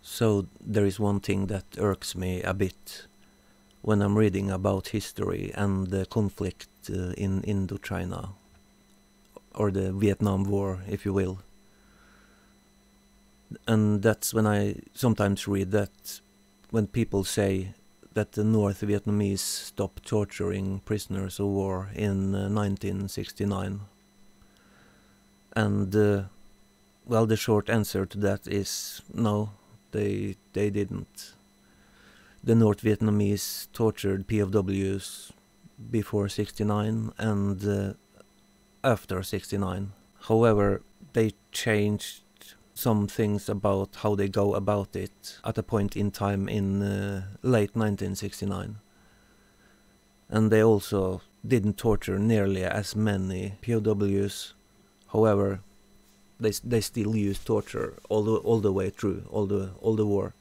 So there is one thing that irks me a bit when I'm reading about history and the conflict in Indochina, or the Vietnam War, if you will. And that's when I sometimes read that when people say that the North Vietnamese stopped torturing prisoners of war in 1969. And, well, the short answer to that is no, they didn't. The North Vietnamese tortured POWs before 69 and after 69. However, they changed some things about how they go about it at a point in time in late 1969. And they also didn't torture nearly as many POWs. However, they still used torture all the way through, all the war.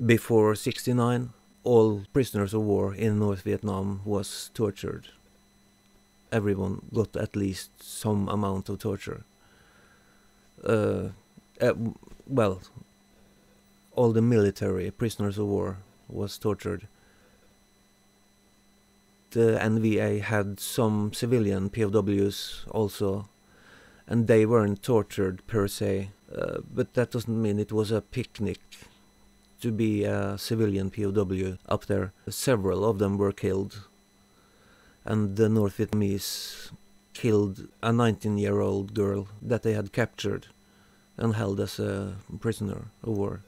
Before 69, all prisoners of war in North Vietnam was tortured. Everyone got at least some amount of torture. Well, all the military prisoners of war was tortured. The NVA had some civilian POWs also, and they weren't tortured per se, but that doesn't mean it was a picnic to be a civilian POW up there. Several of them were killed, and the North Vietnamese killed a 19-year-old girl that they had captured and held as a prisoner of war.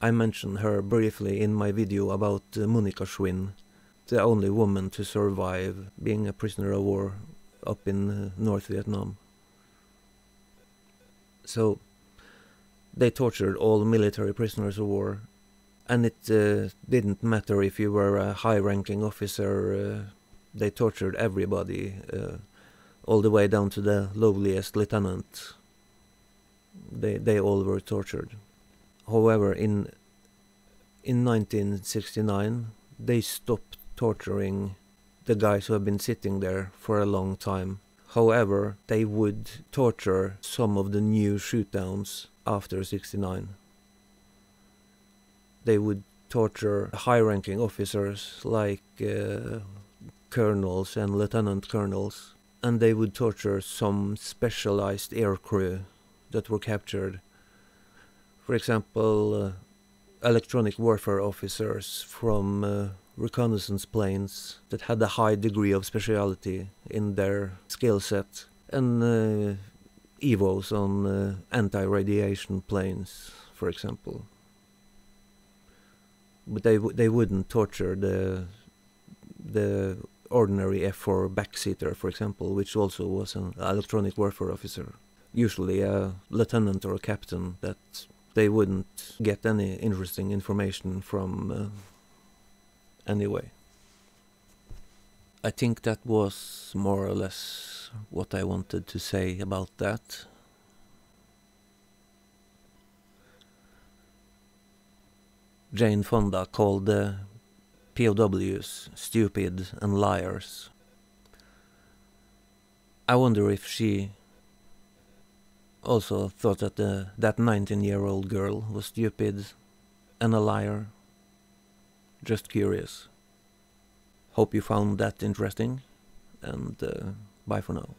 I mentioned her briefly in my video about Monica Schwinn, the only woman to survive being a prisoner of war up in North Vietnam. So they tortured all military prisoners of war, and it didn't matter if you were a high-ranking officer. They tortured everybody, all the way down to the lowliest lieutenant. They all were tortured. However, in 1969, they stopped torturing the guys who have been sitting there for a long time. However, they would torture some of the new shootdowns after 69. They would torture high-ranking officers like colonels and lieutenant colonels, and they would torture some specialized air crew that were captured. For example, electronic warfare officers from reconnaissance planes that had a high degree of speciality in their skill set, and EVOs on anti-radiation planes, for example. But they wouldn't torture the ordinary F4 backseater, for example, which also was an electronic warfare officer. Usually a lieutenant or a captain that they wouldn't get any interesting information from anyway. I think that was more or less what I wanted to say about that. Jane Fonda called the POWs stupid and liars. I wonder if she also thought that that 19-year-old girl was stupid and a liar. Just curious. Hope you found that interesting, and bye for now.